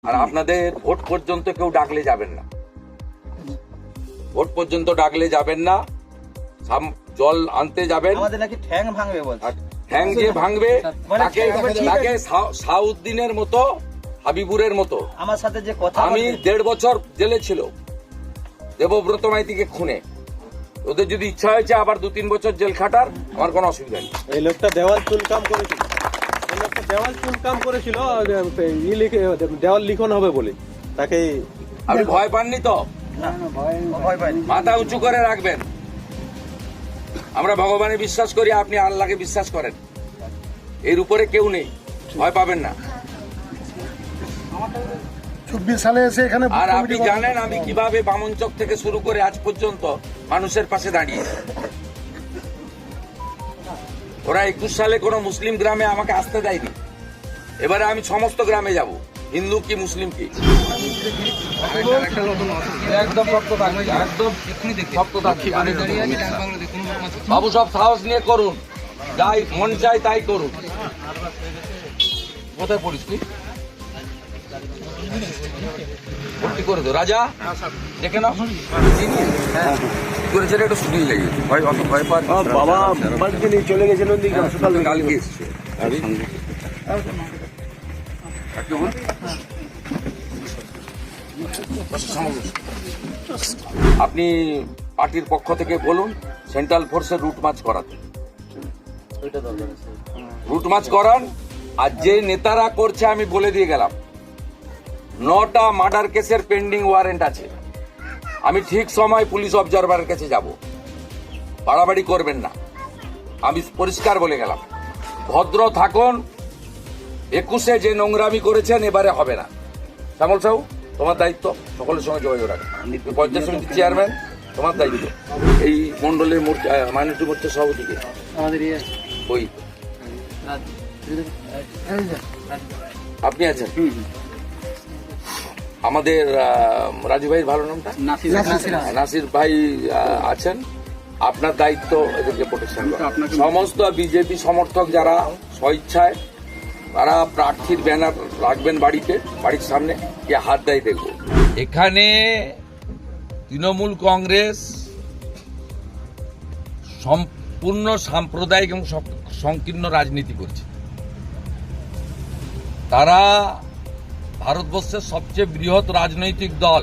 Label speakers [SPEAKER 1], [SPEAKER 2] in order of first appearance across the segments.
[SPEAKER 1] আর আপনাদের ভোট পর্যন্ত কেউ ডাকলে যাবেন না, ভোট পর্যন্ত ডাকলে যাবেন না। জল আনতে যাবেন,
[SPEAKER 2] আমাদের নাকি ঠ্যাং ভাঙবে বলছে।
[SPEAKER 1] ঠ্যাং যে ভাঙবে তাকে সাউদ্দিনের মতো, হাবিবুরের মতো।
[SPEAKER 2] আমার সাথে যে কথা,
[SPEAKER 1] আমি 1.5 বছর জেলে ছিল দেবব্রত মাইতিকে খুনে। ওদের যদি ইচ্ছা হয়েছে আবার 2-3 বছর জেল খাটার, আমার কোনো অসুবিধা নেই।
[SPEAKER 3] এই লোকটা দেওয়াল তুলকাম করেছিল, এই লোকটা দেওয়াল তুলকাম করেছিল দেওয়াল লিখন হবে বলে তাকে।
[SPEAKER 1] আপনি ভয় পাননি তো?
[SPEAKER 2] ভয় পাইনি।
[SPEAKER 1] মাথা উঁচু করে রাখবেন। আমরা ভগবানে বিশ্বাস করি, আপনি আল্লাহকে বিশ্বাস করেন। এর উপরে কেউ নেই, ভয় পাবেন না।
[SPEAKER 4] 24 সালে এসে এখানে
[SPEAKER 1] আর আপনি জানেন আমি কিভাবে বামনচক থেকে শুরু করে আজ পর্যন্ত মানুষের পাশে দাঁড়িয়ে। ওরা 21 সালে কোনো মুসলিম গ্রামে আমাকে আসতে দেয়নি। এবারে আমি সমস্ত গ্রামে যাব, হিন্দু কি মুসলিম কি। একদম শক্ত থাকবে, একদম শক্ত থাকবে। বাবু সব সাহস নিয়ে করুন, যাই মন চাই তাই করুন। কোথায় পড়িস তুই? ভর্তি করে দো রাজা, দেখে নাও করেছে একটু শুনিয়ে লাগে। ভয় অত ভয় পায়
[SPEAKER 3] বাবা মোবাইলকে নিয়ে চলে গেছে নন্দীগ্রাম সকাল
[SPEAKER 1] কালকে এসছে। আপনি পার্টির পক্ষ থেকে বলুন সেন্ট্রাল ফোর্সের রুট মার্চ করাতে, রুট মার্চ করান। আর যে নেতারা করছে আমি বলে দিয়ে গেলাম, 9টা মার্ডার কেসের পেন্ডিং ওয়ারেন্ট আছে। আমি ঠিক সময় পুলিশ অবজারভারের কাছে যাব, বাড়াবাড়ি করবেন না। আমি পরিষ্কার বলে গেলাম, ভদ্র থাকুন। 21-এ যে নোংরামি করেছেন এবারে হবে না। শ্যামল সাহু, তোমার দায়িত্ব সকলের সঙ্গে যোগাযোগ রাখা। পঞ্চায়েত সমিতির চেয়ারম্যান, তোমার দায়িত্ব। এই মন্ডলের মাইনরিটি মোর্চার সভাপতিকে ওই আপনি আছেন। আমাদের রাজু ভাইয়ের ভালো নামটা নাসির ভাই আছেন। আপনার দায়িত্ব এদেরকে প্রোটেকশন করা। সমস্ত বিজেপি সমর্থক যারা স্বইচ্ছায় তারা প্রার্থীর ব্যানার রাখবেন বাড়িতে, বাড়ির সামনে, কে হাত দেয় দেখব। এখানে তৃণমূল কংগ্রেস সম্পূর্ণ সাম্প্রদায়িক এবং সংকীর্ণ রাজনীতি করছে। তারা ভারতবর্ষের সবচেয়ে বৃহৎ রাজনৈতিক দল,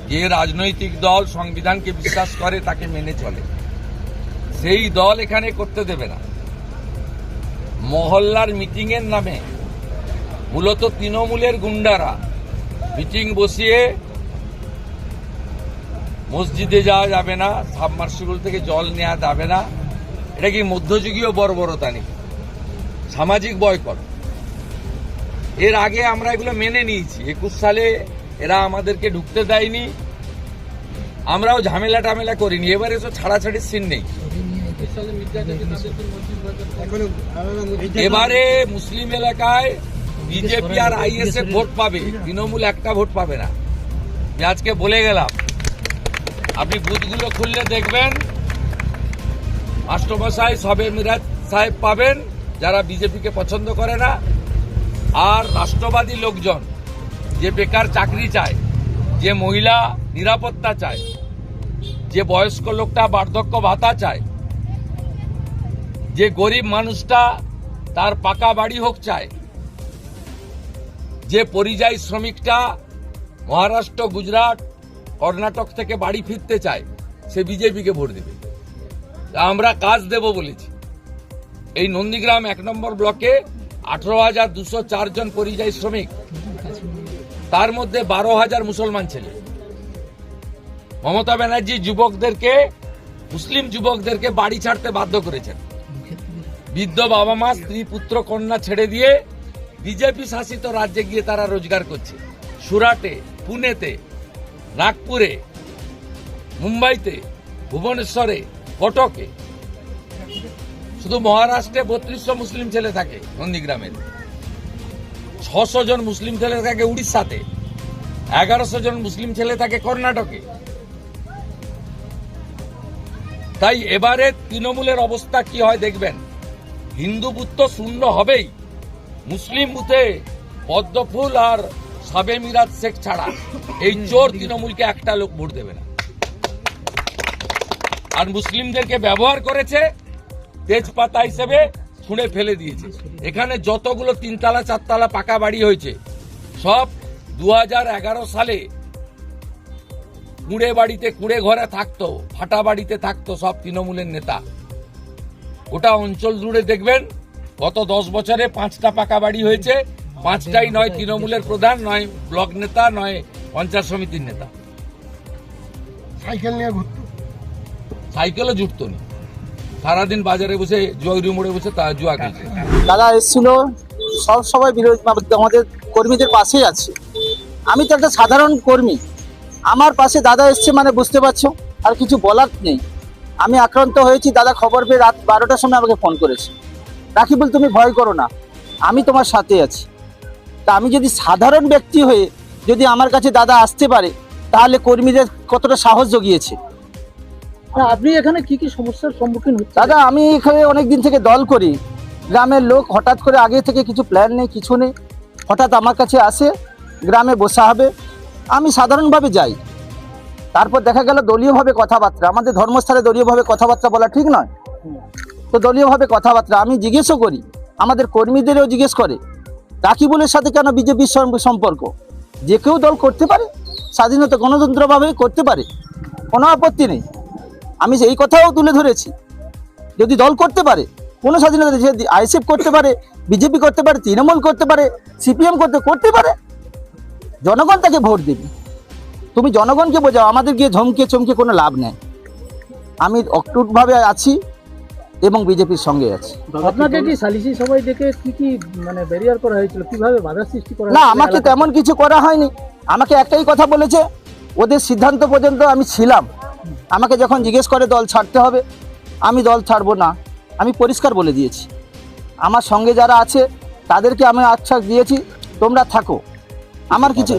[SPEAKER 1] যে রাজনৈতিক দল সংবিধানকে বিশ্বাস করে তাকে মেনে চলে, সেই দল এখানে করতে দেবে না। মহল্লার মিটিং এর নামে মূলত তৃণমূলের গুন্ডারা মিটিং বসিয়ে মসজিদে যাওয়া যাবে না, সাবমার্সিবল থেকে জল নেওয়া যাবে না। এটা কি মধ্যযুগীয় বর্বরতা নাকি? সামাজিক বয়কট। এর আগে আমরা এগুলো মেনে নিয়েছি। 21 সালে এরা আমাদেরকে ঢুকতে দেয়নি, আমরাও ঝামেলা টামেলা করিনি। এবারে তো ছাড়াছাড়ির সিন নেই। এবারে মুসলিম এলাকায় বিজেপি আর আইএসএফ ভোট পাবে, তৃণমূল একটা ভোট পাবে না। আমি আজকে বলে গেলাম, আপনি বুথগুলো খুললে দেখবেন মাস্টারমশাই সবে মিরাজ সাহেব পাবেন, যারা বিজেপিকে পছন্দ করে না। আর রাষ্ট্রবাদী লোকজন, যে বেকার চাকরি চায়, যে মহিলা নিরাপত্তা চায়, যে বয়স্ক লোকটা বার্ধক্য ভাতা চায়, যে গরিব মানুষটা তার পাকা বাড়ি হোক চায়, যে পরিযায়ী শ্রমিকটা মহারাষ্ট্র, গুজরাট, কর্ণাটক থেকে বাড়ি ফিরতে চায়, সে বিজেপিকে ভোট দেবে। আমরা কাজ দেব বলেছি। এই নন্দীগ্রাম 1 নম্বর ব্লকে 18,204 জন পরিযায়ী শ্রমিক, তার মধ্যে 12,000 মুসলমান ছেলে। মমতা ব্যানার্জি যুবকদেরকে, মুসলিম যুবকদেরকে বাড়ি ছাড়তে বাধ্য করেছেন। বৃদ্ধ বাবা মা, স্ত্রী, পুত্র, কন্যা ছেড়ে দিয়ে বিজেপি শাসিত রাজ্যে গিয়ে তারা রোজগার করছে। সুরাটে, পুনেতে, নাগপুরে, মুম্বাইতে, ভুবনেশ্বরে, কটকে। শুধু মহারাষ্ট্রে 3200 মুসলিম ছেলে থাকে নন্দীগ্রামের, 600 জন মুসলিম ছেলে থাকে উড়িষ্যাতে, 1100 জন মুসলিম ছেলে থাকে কর্ণাটকে। তাই এবারে তৃণমূলের অবস্থা কি হয় দেখবেন। হিন্দু বুথ তো শূন্য হবেই, মুসলিম বুথে পদ্মফুল আর সাবে মিরাজ শেখ ছাড়া এই চোর তৃণমূলকে একটা লোক ভোট দেবে না। আর মুসলিমদেরকে ব্যবহার করেছে তেজপাতা হিসেবে ছুঁড়ে ফেলে দিয়েছে। এখানে যতগুলো 3 তলা 4 তলা পাকা বাড়ি হয়েছে সব 2011 সালে কুঁড়ে বাড়িতে কুঁড়ে ঘরে থাকতো, ফাটা বাড়িতে থাকতো সব তৃণমূলের নেতা। গোটা অঞ্চল জুড়ে দেখবেন গত 10 বছরে 5টা পাকা বাড়ি হয়েছে, 5টাই নয় তৃণমূলের প্রধান, নয় ব্লক নেতা, নয় পঞ্চায়েত সমিতির নেতা।
[SPEAKER 4] সাইকেল নিয়ে ঘুরতো,
[SPEAKER 1] সাইকেলও জুটতো না, সারাদিন বাজারে বসে জুয়ারি মোড়ে বসে তা জুয়া খেলছে।
[SPEAKER 5] দাদা এসেছিল, সব সবাই বিরোধী আমাদের কর্মীদের পাশেই আছে। আমি তো একটা সাধারণ কর্মী, আমার পাশে দাদা এসছে মানে বুঝতে পারছো, আর কিছু বলার নেই। আমি আক্রান্ত হয়েছি, দাদা খবর পেয়ে রাত 12টার সময় আমাকে ফোন করেছে, রাকিবুল তুমি ভয় করো না, আমি তোমার সাথে আছি। তা আমি যদি সাধারণ ব্যক্তি হয়ে যদি আমার কাছে দাদা আসতে পারে, তাহলে কর্মীদের কতটা সাহস জগিয়েছে।
[SPEAKER 6] আপনি এখানে কি কি সমস্যার সম্মুখীন হচ্ছেন?
[SPEAKER 5] দাদা আমি এখানে অনেক দিন থেকে দল করি, গ্রামের লোক হঠাৎ করে আগে থেকে কিছু প্ল্যান নেই, কিছু নেই, হঠাৎ আমার কাছে আসে গ্রামে বসা হবে, আমি সাধারণভাবে যাই। তারপর দেখা গেল দলীয়ভাবে কথাবার্তা, আমাদের ধর্মস্থলে দলীয়ভাবে কথাবার্তা বলা ঠিক নয়, তো দলীয়ভাবে কথাবার্তা আমি জিজ্ঞেসও করি, আমাদের কর্মীদেরও জিজ্ঞেস করে রাকিবুলের সাথে কেন বিজেপির সম্পর্ক। যে কেউ দল করতে পারে, স্বাধীনতা গণতন্ত্রভাবে করতে পারে, কোনো আপত্তি নেই। আমি এই কথাও তুলে ধরেছি, যদি দল করতে পারে কোনো স্বাধীনতা, আইএসএফ করতে পারে, বিজেপি করতে পারে, তৃণমূল করতে পারে, সিপিএম করতে পারে, জনগণ তাকে ভোট দেবে। তুমি জনগণকে বোঝাও, আমাদের গিয়ে ধমকে চমকে কোনো লাভ নেই। আমি অটুটভাবে আছি এবং বিজেপির সঙ্গে আছি।
[SPEAKER 6] আপনাকে কি সালিসি সবাই দেখে কি কি মানে ব্যারিয়ার করা হয়েছিল, কিভাবে বাধা সৃষ্টি করা
[SPEAKER 5] না,
[SPEAKER 6] হয়েছিল?
[SPEAKER 5] আমাকে তেমন কিছু করা হয়নি, আমাকে একটাই কথা বলেছে, ওদের সিদ্ধান্ত পর্যন্ত আমি ছিলাম। আমাকে যখন জিজ্ঞেস করে দল ছাড়তে হবে, আমি দল ছাড়বো না, আমি পরিষ্কার বলে দিয়েছি। আমার সঙ্গে যারা আছে তাদেরকে আমি আশ্বাস দিয়েছি তোমরা থাকো, আমার কিছু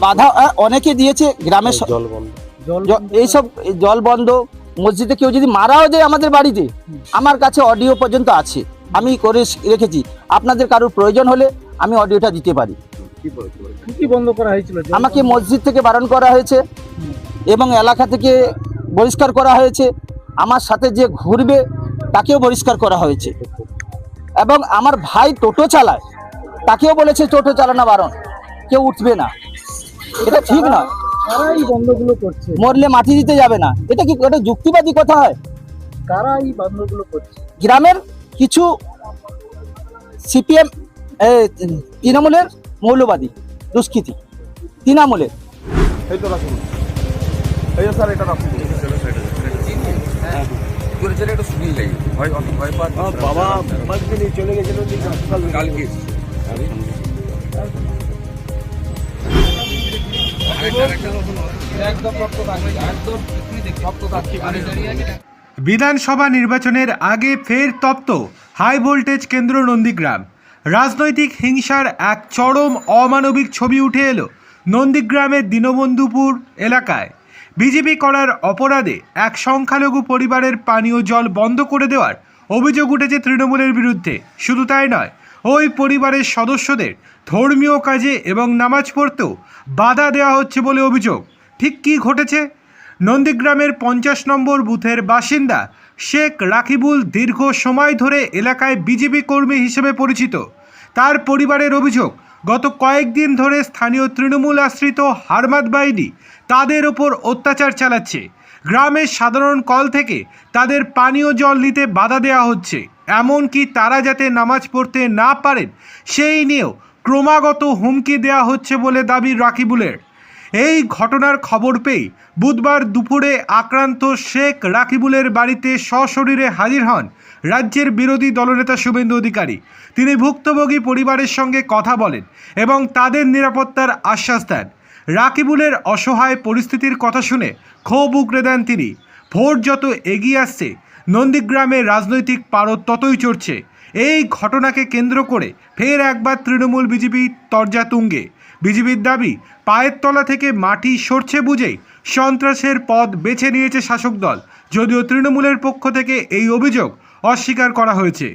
[SPEAKER 5] বাধা অনেকে দিয়েছে। গ্রামের
[SPEAKER 3] জল বন্ধ,
[SPEAKER 5] এইসব জল বন্ধ, মসজিদে কেউ যদি মারাও দেয় আমাদের বাড়িতে, আমার কাছে অডিও পর্যন্ত আছে, আমি করে রেখেছি। আপনাদের কারোর প্রয়োজন হলে আমি অডিওটা দিতে পারি।
[SPEAKER 6] কি বন্ধ করা হয়েছিল?
[SPEAKER 5] আমাকে মসজিদ থেকে বারণ করা হয়েছে এবং এলাকা থেকে বহিষ্কার করা হয়েছে, আমার সাথে যে ঘুরবে তাকেও বহিষ্কার করা হয়েছে, এবং আমার ভাই টোটো চালায় তাকেও বলেছে টোটো চালানো বারণ, কেউ উঠবে না, এটা ঠিক নয়।
[SPEAKER 6] কারা এই বন্ধগুলো করছে?
[SPEAKER 5] মরলে মাটি দিতে যাবে না, এটা কি এটা যুক্তিবাদী কথা হয়?
[SPEAKER 6] কারা এই বন্ধগুলো করছে?
[SPEAKER 5] গ্রামের কিছু সিপিএম তৃণমূলের মৌলবাদী দুষ্কৃতী, তৃণমূলের।
[SPEAKER 3] এই তো রাখুন, এই স্যার এটা রাখুন।
[SPEAKER 1] একটু শুনিয়ে লাগে ভয় ভয়
[SPEAKER 3] বাবা বাড়িতে নিয়ে চলে গেছিল
[SPEAKER 1] কালকে
[SPEAKER 7] বিধানসভা নির্বাচনের আগে ফের তপ্ত হাই ভোল্টেজ কেন্দ্র নন্দীগ্রাম। রাজনৈতিক হিংসার এক চরম অমানবিক ছবি উঠে এলো নন্দীগ্রামের দীনবন্ধুপুর এলাকায়। বিজেপি করার অপরাধে এক সংখ্যালঘু পরিবারের পানীয় জল বন্ধ করে দেওয়ার অভিযোগ উঠেছে তৃণমূলের বিরুদ্ধে। শুধু তাই নয়, ওই পরিবারের সদস্যদের ধর্মীয় কাজে এবং নামাজ পড়তেও বাধা দেওয়া হচ্ছে বলে অভিযোগ। ঠিক কী ঘটেছে? নন্দীগ্রামের 50 নম্বর বুথের বাসিন্দা শেখ রাকিবুল দীর্ঘ সময় ধরে এলাকায় বিজেপি কর্মী হিসেবে পরিচিত। তার পরিবারের অভিযোগ, গত কয়েকদিন ধরে স্থানীয় তৃণমূল আশ্রিত হারমাদ বাহিনী তাদের ওপর অত্যাচার চালাচ্ছে। গ্রামের সাধারণ কল থেকে তাদের পানীয় জল নিতে বাধা দেওয়া হচ্ছে, এমনকি তারা যাতে নামাজ পড়তে না পারেন সেই নিয়েও ক্রমাগত হুমকি দেওয়া হচ্ছে বলে দাবি রাকিবুলের। এই ঘটনার খবর পেয়ে বুধবার দুপুরে আক্রান্ত শেখ রাকিবুলের বাড়িতে সশরীরে হাজির হন রাজ্যের বিরোধী দলনেতা শুভেন্দু অধিকারী। তিনি ভুক্তভোগী পরিবারের সঙ্গে কথা বলেন এবং তাদের নিরাপত্তার আশ্বাস দেন। রাকিবুলের অসহায় পরিস্থিতির কথা শুনে ক্ষোভ উগরে দেন তিনি। ভোট যত এগিয়ে আসছে, নন্দীগ্রামের রাজনৈতিক পারদ ততই চড়ছে। এই ঘটনাকে কেন্দ্র করে ফের একবার তৃণমূল বিজেপি তরজা তুঙ্গে। বিজেপির দাবি, পায়ের তলা থেকে মাটি সরছে বুঝেই সন্ত্রাসের পথ বেছে নিয়েছে শাসক দল, যদিও তৃণমূলের পক্ষ থেকে এই অভিযোগ অস্বীকার করা হয়েছে।